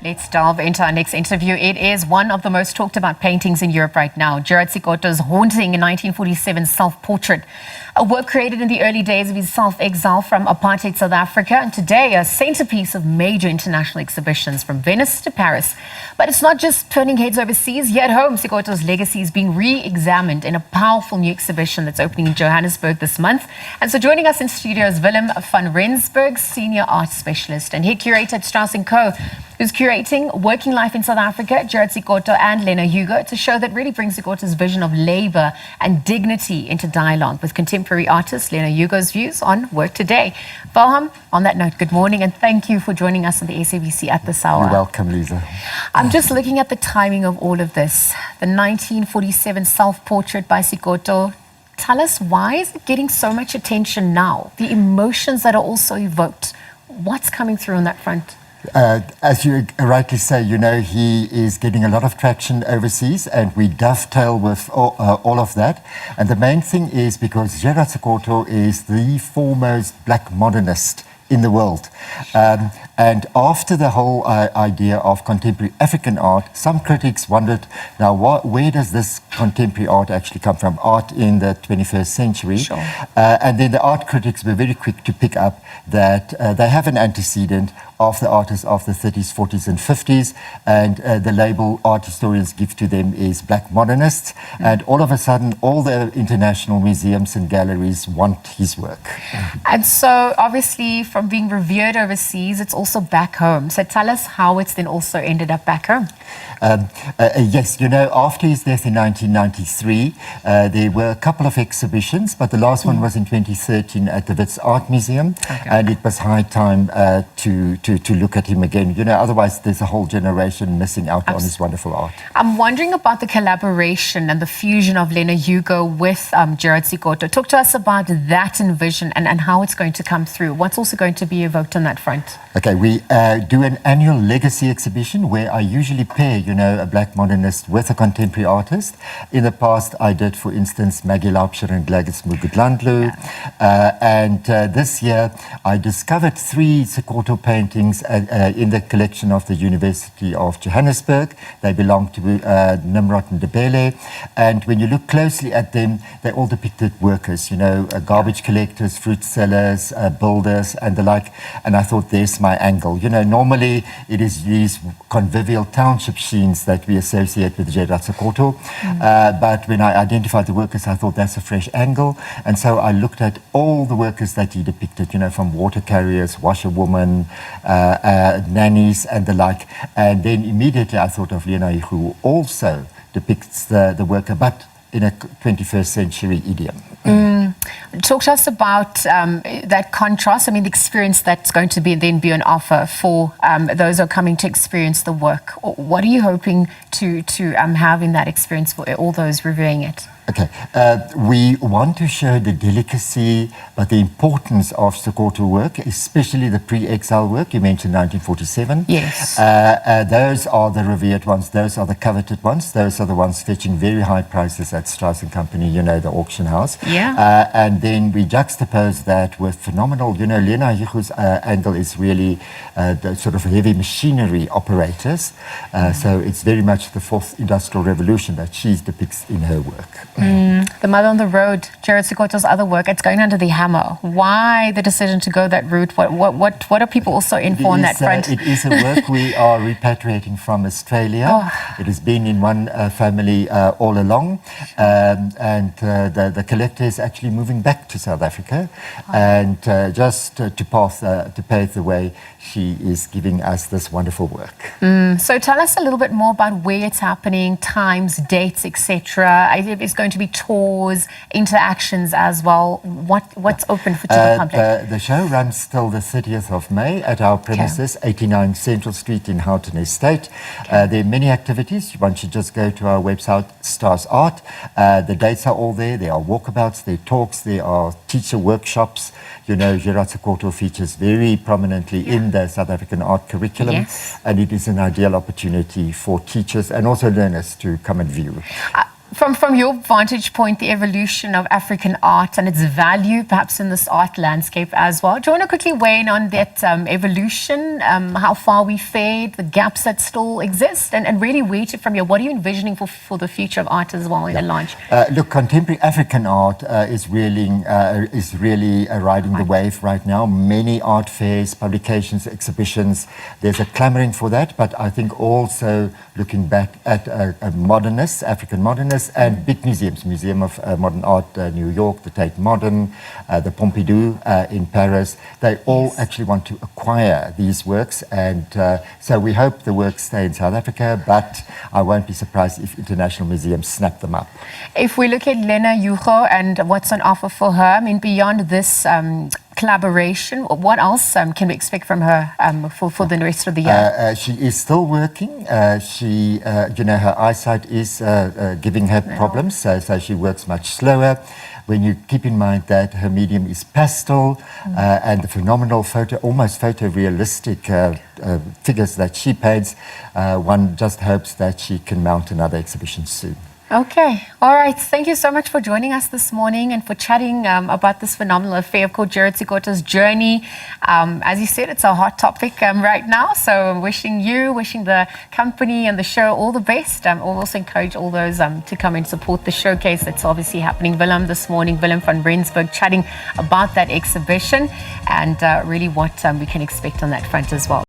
Let's delve into our next interview. It is one of the most talked about paintings in Europe right now. Gerard Sekoto's haunting 1947 self-portrait, a work created in the early days of his self-exile from apartheid South Africa, and today a centrepiece of major international exhibitions from Venice to Paris. But it's not just turning heads overseas. Here at home, Sekoto's legacy is being re-examined in a powerful new exhibition that's opening in Johannesburg this month. And so joining us in studio is Wilhelm van Rensburg, Senior Art Specialist and Head Curator at Strauss Co, who's curating Working Life in South Africa, Gerard Sekoto and Lena Hugo, to show that really brings Sekoto's vision of labour and dignity into dialogue with contemporary artist Lena Hugo's views on work today. Wilhelm, on that note, good morning and thank you for joining us on the SABC at this hour. You're welcome, Lisa. I'm just looking at the timing of all of this. The 1947 self-portrait by Sekoto. Tell us, why is it getting so much attention now? The emotions that are also evoked. What's coming through on that front? As you rightly say, you know, he is getting a lot of traction overseas and we dovetail with all of that. And the main thing is because Gerard Sekoto is the foremost black modernist in the world. And after the whole idea of contemporary African art, some critics wondered, now where does this contemporary art actually come from? Art in the 21st century. Sure. And then the art critics were very quick to pick up that they have an antecedent of the artists of the 30s, 40s and 50s, and the label art historians give to them is black modernists. And all of a sudden, all the international museums and galleries want his work. And so, obviously, from being revered overseas, it's also back home. So tell us how it's then also ended up back home. Yes, you know, after his death in 1993, there were a couple of exhibitions, but the last one was in 2013 at the Wits Art Museum, and it was high time to look at him again. You know, otherwise there's a whole generation missing out on his wonderful art. I'm wondering about the collaboration and the fusion of Lena Hugo with Gerard Sekoto. Talk to us about that vision and how it's going to come through. What's also going to be evoked on that front? Okay, we do an annual legacy exhibition where I usually pair, you know, a black modernist with a contemporary artist. In the past, I did, for instance, Maggie Laubscher and Gladys Mugudlandlu. And this year, I discovered 3 Sekoto paintings in the collection of the University of Johannesburg. They belong to Nimrod and Ndebele. And when you look closely at them, they all depicted workers, you know, garbage collectors, fruit sellers, builders, and the like. And I thought, there's my angle. You know, normally it is these convivial township scenes that we associate with Gerard Sekoto. But when I identified the workers, I thought that's a fresh angle. And so I looked at all the workers that he depicted, you know, from water carriers, washerwomen, nannies and the like. And then immediately I thought of Lena Hugo, who also depicts the worker, but in a 21st century idiom. Talk to us about that contrast. I mean, the experience that's going to then be on offer for those who are coming to experience the work. What are you hoping to have in that experience for all those reviewing it? Okay, we want to show the delicacy, but the importance of Sekoto work, especially the pre-exile work. You mentioned 1947. Yes. Those are the revered ones. Those are the coveted ones. Those are the ones fetching very high prices at Strauss Company, you know, the auction house. Yeah. And then we juxtapose that with phenomenal, you know, Lena Hugo's angle is really the sort of heavy machinery operators. So it's very much the 4th industrial revolution that she depicts in her work. The Mother on the Road, Gerard Sekoto's other work, it's going under the hammer. Why the decision to go that route? What are people also in for on that front? It is a work we are repatriating from Australia. It has been in one family all along, and the collector is actually moving back to South Africa, and just to pave the way, she is giving us this wonderful work. So tell us a little bit more about where it's happening, times, dates, etc. It's going to be tours, interactions as well. What's open to the public? The show runs till the 30th of May at our premises, 89 Central Street in Houghton Estate. There are many activities. One should just go to our website, Strauss Art. The dates are all there. There are walkabouts, there are talks, there are teacher workshops. You know, Gerard Sekoto features very prominently in the South African art curriculum, and it is an ideal opportunity for teachers and also learners to come and view. From your vantage point, the evolution of African art and its value, perhaps in this art landscape as well. Do you want to quickly weigh in on that evolution, how far we fared, the gaps that still exist, and really where to from here? What are you envisioning for the future of art as well in the launch? Look, contemporary African art is really riding the wave right now. Many art fairs, publications, exhibitions. There's a clamoring for that, but I think also looking back at modernists, African modernists, and big museums, Museum of Modern Art, New York, the Tate Modern, the Pompidou in Paris. They all actually want to acquire these works, and so we hope the works stay in South Africa, but I won't be surprised if international museums snap them up. If we look at Lena Hugo and what's on offer for her, I mean, beyond this collaboration, what else can we expect from her for the rest of the year? She is still working. Her eyesight is giving her problems, so she works much slower. When you keep in mind that her medium is pastel and the phenomenal almost photorealistic figures that she paints, one just hopes that she can mount another exhibition soon. Okay. All right. Thank you so much for joining us this morning and for chatting about this phenomenal affair called Gerard Sekoto's Journey. As you said, it's a hot topic right now. So wishing the company and the show all the best. I'll also encourage all those to come and support the showcase that's obviously happening. Wilhelm van Rensburg, chatting about that exhibition and really what we can expect on that front as well.